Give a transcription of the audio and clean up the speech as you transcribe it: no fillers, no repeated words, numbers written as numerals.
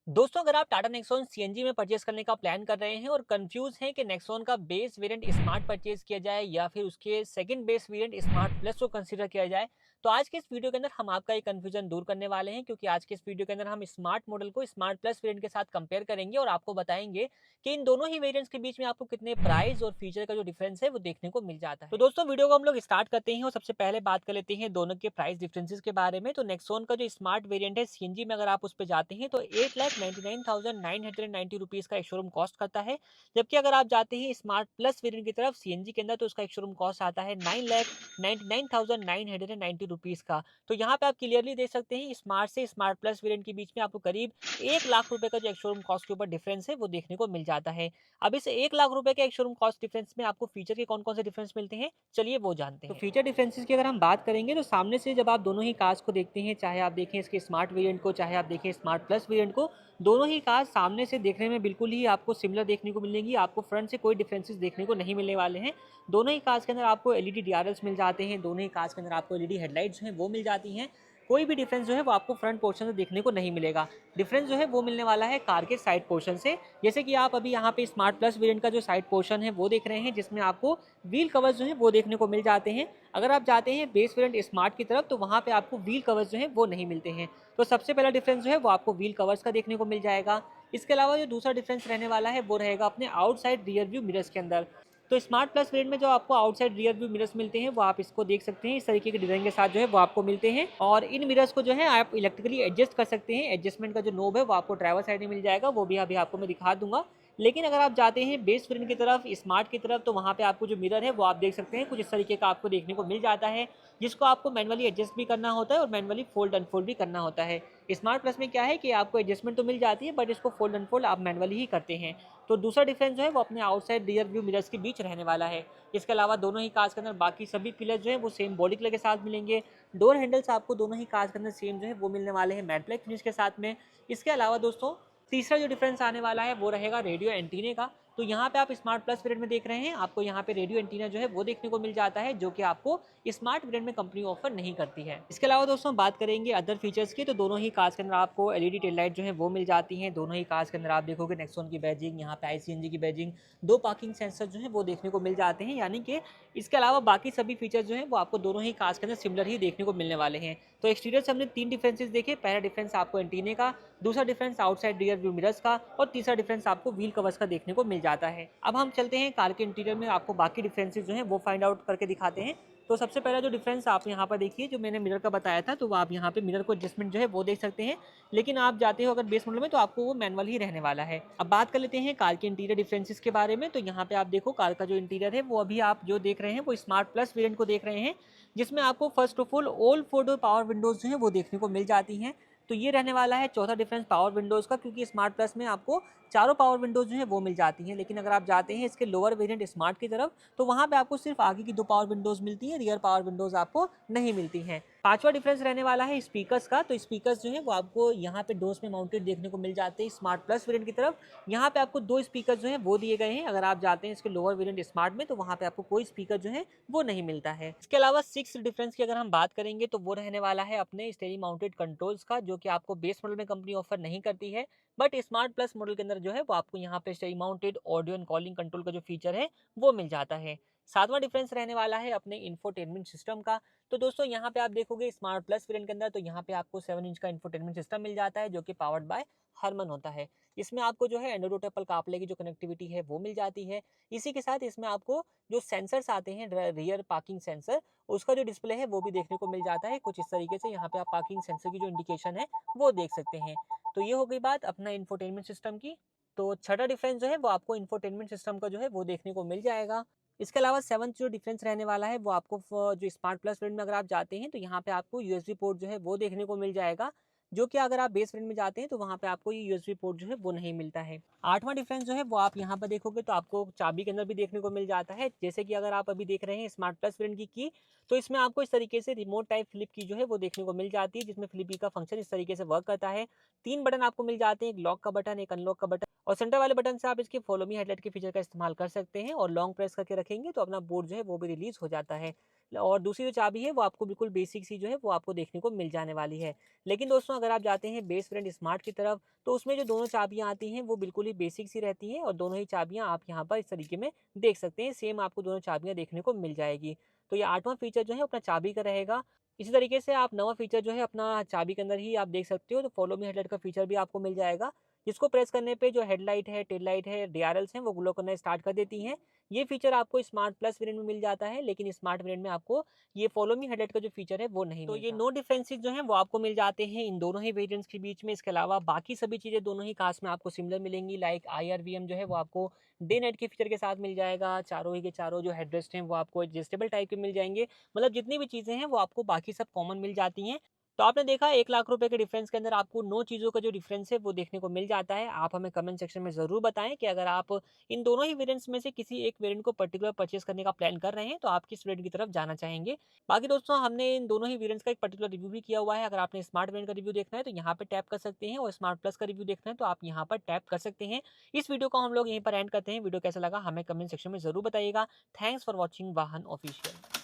दोस्तों, अगर आप टाटा नेक्सॉन सीएनजी में परचेज करने का प्लान कर रहे हैं और कंफ्यूज हैं कि नेक्सॉन का बेस वेरिएंट स्मार्ट परचेज किया जाए या फिर उसके second base variant smart plus को कंसीडर किया जाए, तो आज के इस वीडियो के अंदर हम आपका ये कंफ्यूजन दूर करने वाले हैं। क्योंकि आज के इस वीडियो के अंदर हम स्मार्ट मॉडल को स्मार्ट प्लस वेरिएंट के साथ कंपेयर करेंगे और आपको बताएंगे कि इन दोनों ही वेरिएंट्स के बीच में आपको कितने प्राइस और फीचर का जो डिफरेंस है वो देखने को मिल जाता है। तो दोस्तों, वीडियो को हम लोग स्टार्ट करते हैं और सबसे पहले बात कर लेते हैं दोनों के प्राइस डिफरेंसेस के बारे में। तो नेक्सॉन का जो स्मार्ट वेरिएंट है सीएनजी में, अगर आप उस पर जाते हैं तो 8,99,990 का एक शोरूम कॉस्ट करता है। जबकि अगर आप जाते हैं स्मार्ट प्लस वेरिएंट की तरफ सीएनजी के अंदर, तो उसका एक शोरूम कॉस्ट आता है 9,99,990 का। तो यहाँ पे आप क्लियरली देख सकते हैं स्मार्ट से स्मार्ट प्लस वेरिएंट के बीच में आपको करीब 1 लाख रुपए का जो एक शोरूम कॉस्ट के ऊपर डिफरेंस है वो देखने को मिल जाता है। अब इस 1 लाख रुपए के एक शोरूम कॉस्ट डिफरेंस में आपको फीचर के कौन कौन से डिफरेंस मिलते हैं, चलिए वो जानते हैं। तो फीचर डिफरेंसेस की अगर हम बात करेंगे तो सामने से जब आप दोनों ही कार्स को देखते हैं, चाहे आप देखें इसके स्मार्ट वेरिएंट को, चाहे आप देखें स्मार्ट प्लस वेरिएंट को, दोनों ही कार्स सामने से देखने में बिल्कुल ही आपको सिमिलर देखने को मिलेंगी। आपको फ्रंट से कोई डिफरेंसेस देखने को नहीं मिलने वाले हैं। दोनों ही कार्स के अंदर आपको एलईडी डीआरएल्स मिल जाते हैं, दोनों ही कार्स के अंदर आपको एलईडी हेडलाइट्स हैं वो मिल जाती हैं। कोई भी डिफरेंस जो है वो आपको फ्रंट पोर्शन से देखने को नहीं मिलेगा। डिफरेंस जो है वो मिलने वाला है कार के साइड पोर्शन से। जैसे कि आप अभी यहाँ पे स्मार्ट प्लस वेरिएंट का जो साइड पोर्शन है वो देख रहे हैं, जिसमें आपको व्हील कवर्स जो है वो देखने को मिल जाते हैं। अगर आप जाते हैं बेस वेरिएंट स्मार्ट की तरफ, तो वहाँ पे आपको व्हील कवर्स जो है वो नहीं मिलते हैं। तो सबसे पहला डिफरेंस जो है वो आपको व्हील कवर्स का देखने को मिल जाएगा। इसके अलावा जो दूसरा डिफरेंस रहने वाला है वो रहेगा अपने आउटसाइड रियर व्यू मिरर्स के अंदर। तो स्मार्ट प्लस वेरिएंट में जो आपको आउटसाइड रियर व्यू मिरर्स मिलते हैं वो आप इसको देख सकते हैं, इस तरीके के डिजाइन के साथ जो है वो आपको मिलते हैं। और इन मिरर्स को जो है आप इलेक्ट्रिकली एडजस्ट कर सकते हैं। एडजस्टमेंट का जो नोब है वो आपको ड्राइवर साइड में मिल जाएगा, वो भी अभी आपको मैं दिखा दूंगा। लेकिन अगर आप जाते हैं बेस वेरिएंट की तरफ, स्मार्ट की तरफ, तो वहाँ पे आपको जो मिरर है वो आप देख सकते हैं कुछ इस तरीके का आपको देखने को मिल जाता है, जिसको आपको मैनुअली एडजस्ट भी करना होता है और मैनुअली फोल्ड अनफोल्ड भी करना होता है। स्मार्ट प्लस में क्या है कि आपको एडजस्टमेंट तो मिल जाती है, बट इसको फोल्ड अनफोल्ड आप मैनुअली ही करते हैं। तो दूसरा डिफरेंस जो है वो अपने आउटसाइड रियर व्यू मिरर्स के बीच रहने वाला है। इसके अलावा दोनों ही कार्स के अंदर बाकी सभी पिलर जो है वो सेम बॉडी कलर के साथ मिलेंगे। डोर हैंडल्स आपको दोनों ही कार्स के अंदर सेम जो है वो मिलने वाले हैं मैट ब्लैक फिनिश के साथ में। इसके अलावा दोस्तों, तीसरा जो डिफरेंस आने वाला है वो रहेगा रेडियो एंटीने का। तो यहाँ पे आप स्मार्ट प्लस वेरिएंट में देख रहे हैं, आपको यहाँ पे रेडियो एंटीना जो है वो देखने को मिल जाता है, जो कि आपको स्मार्ट वेरिएंट में कंपनी ऑफर नहीं करती है। इसके अलावा दोस्तों बात करेंगे अदर फीचर्स की, तो दोनों ही कार्स के अंदर आपको एलईडी टेल लाइट जो है वो मिल जाती हैं। दोनों ही कार्स के अंदर आप देखोगे नेक्सॉन की बैजिंग, यहाँ पे आईसीएनजी की बैजिंग, दो पार्किंग सेंसर जो है वो देखने को मिल जाते हैं। यानी कि इसके अलावा बाकी सभी फीचर्स जो हैं वो आपको दोनों ही कार्स के अंदर सिमिलर ही देखने को मिलने वाले हैं। तो एक्सटीरियर से हमने तीन डिफरेंसेस देखे। पहला डिफरेंस आपको एंटीने का, दूसरा difference outside rear view mirrors का, और तीसरा डिफरेंस आपको व्हील कवर्स का देखने को मिल जाता है। अब हम चलते हैं कार के इंटीरियर में, आपको बाकी डिफरेंसेस जो हैं वो फाइंड आउट करके दिखाते हैं। तो सबसे पहला जो डिफरेंस आप यहाँ पर देखिए, जो मैंने मिरर का बताया था, तो आप यहाँ पे मिरर को एडजस्टमेंट जो है वो देख सकते हैं। लेकिन आप जाते हो अगर बेस मॉडल में, तो आपको वो मैनुअल ही रहने वाला है। अब बात कर लेते हैं कार के इंटीरियर डिफरेंसेस के बारे में। तो यहाँ पे आप देखो कार का जो इंटीरियर है वो अभी आप जो देख रहे हैं वो स्मार्ट प्लस वेरिएंट को देख रहे हैं, जिसमें आपको first of all four door power Windows जो है वो देखने को मिल जाती हैं। तो ये रहने वाला है चौथा डिफरेंस पावर विंडोज़ का, क्योंकि स्मार्ट प्लस में आपको चारों पावर विंडोज़ जो है वो मिल जाती हैं। लेकिन अगर आप जाते हैं इसके लोअर वेरिएंट स्मार्ट की तरफ, तो वहाँ पे आपको सिर्फ आगे की दो पावर विंडोज़ मिलती हैं, रियर पावर विंडोज़ आपको नहीं मिलती हैं। पांचवा डिफरेंस रहने वाला है स्पीकर्स का। तो स्पीकर्स जो है वो आपको यहाँ पे डोर्स में माउंटेड देखने को मिल जाते हैं स्मार्ट प्लस वेरिएंट की तरफ। यहाँ पे आपको दो स्पीकर जो है वो दिए गए हैं। अगर आप जाते हैं इसके लोअर वेरिएंट स्मार्ट में, तो वहाँ पे आपको कोई स्पीकर जो है वो नहीं मिलता है। इसके अलावा सिक्स डिफरेंस की अगर हम बात करेंगे, तो वो रहने वाला है अपने स्टेयरिंग माउंटेड कंट्रोल्स का, जो कि आपको बेस मॉडल में कंपनी ऑफर नहीं करती है। बट स्मार्ट प्लस मॉडल के अंदर जो है वो आपको यहाँ पे steering mounted audio and calling control का जो फीचर है वो मिल जाता है। सातवां डिफरेंस रहने वाला है अपने इंफोटेनमेंट सिस्टम का। तो दोस्तों यहाँ पे आप देखोगे स्मार्ट प्लस वेरिएंट के अंदर, तो यहाँ पे आपको 7 इंच का इंफोटेनमेंट सिस्टम मिल जाता है, जो कि पावर्ड बाय हरमन होता है। इसमें आपको जो है एंड्रॉइड एप्पल कारप्ले की जो कनेक्टिविटी है वो मिल जाती है। इसी के साथ इसमें आपको जो सेंसर्स आते हैं, रियर पार्किंग सेंसर, उसका जो डिस्प्ले है वो भी देखने को मिल जाता है कुछ इस तरीके से। यहाँ पे आप पार्किंग सेंसर की जो इंडिकेशन है वो देख सकते हैं। तो ये हो गई बात अपना इंफोटेनमेंट सिस्टम की। तो छठा डिफरेंस जो है वो आपको इंफोटेनमेंट सिस्टम का जो है वो देखने को मिल जाएगा। इसके अलावा सेवंथ जो डिफरेंस रहने वाला है वो आपको जो स्मार्ट प्लस वेरिएंट में अगर आप जाते हैं, तो यहाँ पे आपको यूएसबी पोर्ट जो है वो देखने को मिल जाएगा, जो कि अगर आप बेस वेरिएंट में जाते हैं तो वहाँ पे आपको ये यूएसबी पोर्ट जो है वो नहीं मिलता है। आठवां डिफरेंस जो है वो आप यहाँ पर देखोगे तो आपको चाबी के अंदर भी देखने को मिल जाता है। जैसे कि अगर आप अभी देख रहे हैं स्मार्ट प्लस वेरिएंट की, तो इसमें आपको इस तरीके से रिमोट टाइप फ्लिप की जो है वो देखने को मिल जाती है, जिसमें फ्लिप की का फंक्शन इस तरीके से वर्क करता है। तीन बटन आपको मिल जाते हैं, एक लॉक का बटन, एक अनलॉक का बटन, और सेंटर वाले बटन से आप इसके फॉलो मी हेडलाइट के फीचर का इस्तेमाल कर सकते हैं। और लॉन्ग प्रेस करके रखेंगे तो अपना बोर्ड जो है वो भी रिलीज हो जाता है। और दूसरी जो चाबी है वो आपको बिल्कुल बेसिक सी जो है वो आपको देखने को मिल जाने वाली है। लेकिन दोस्तों अगर आप जाते हैं बेस वेरिएंट स्मार्ट की तरफ, तो उसमें जो दोनों चाबियाँ आती हैं वो बिल्कुल ही बेसिक सी रहती हैं और दोनों ही चाबियाँ आप यहाँ पर इस तरीके में देख सकते हैं। सेम आपको दोनों चाबियाँ देखने को मिल जाएगी। तो ये 8वाँ फीचर जो है अपना चाबी का रहेगा। इसी तरीके से आप 9वाँ फीचर जो है अपना चाबी के अंदर ही आप देख सकते हो, तो फॉलो मी हेडलाइट का फीचर भी आपको मिल जाएगा। जिसको प्रेस करने पे जो हेडलाइट है, टेल लाइट है, डीआरएल्स हैं वो ग्लो करना स्टार्ट कर देती हैं। ये फीचर आपको स्मार्ट प्लस वेरिएंट में मिल जाता है, लेकिन स्मार्ट वेरिएंट में आपको ये फॉलो मी हेडलाइट का जो फीचर है वो नहीं तो ये नो डिफरेंसेस जो हैं वो आपको मिल जाते हैं इन दोनों ही वेरिएंट्स के बीच में। इसके अलावा बाकी सभी चीज़ें दोनों ही कार्स में आपको सिमिलर मिलेंगी, लाइक आईआरवीएम जो है वो आपको डे नाइट के फीचर के साथ मिल जाएगा। चारों ही के चारों जो हेडरेस्ट हैं वो आपको एडजस्टेबल टाइप के मिल जाएँगे। मतलब जितनी भी चीज़ें हैं वो आपको बाकी सब कॉमन मिल जाती हैं। तो आपने देखा 1 लाख रुपए के डिफरेंस के अंदर आपको 9 चीज़ों का जो डिफरेंस है वो देखने को मिल जाता है। आप हमें कमेंट सेक्शन में ज़रूर बताएँ कि अगर आप इन दोनों ही वेरिएंट्स में से किसी एक वेरिएंट को पर्टिकुलर परचेज़ करने का प्लान कर रहे हैं, तो आप किस वेरिएंट की तरफ जाना चाहेंगे? बाकी दोस्तों हमने इन दोनों ही वेरिएंट्स का एक पर्टिकुलर रिव्यू भी किया हुआ है। अगर आपने स्मार्ट वेरिएंट का रिव्यू देखना है तो यहाँ पे टैप कर सकते हैं और स्मार्ट प्लस का रिव्यू देखना है तो आप यहाँ पर टैप कर सकते हैं। इस वीडियो को हम लोग यहीं पर एंड करते हैं। वीडियो कैसा लगा हमें कमेंट सेक्शन में ज़रूर बताइएगा। थैंक्स फॉर वॉचिंग वाहन ऑफिशियल।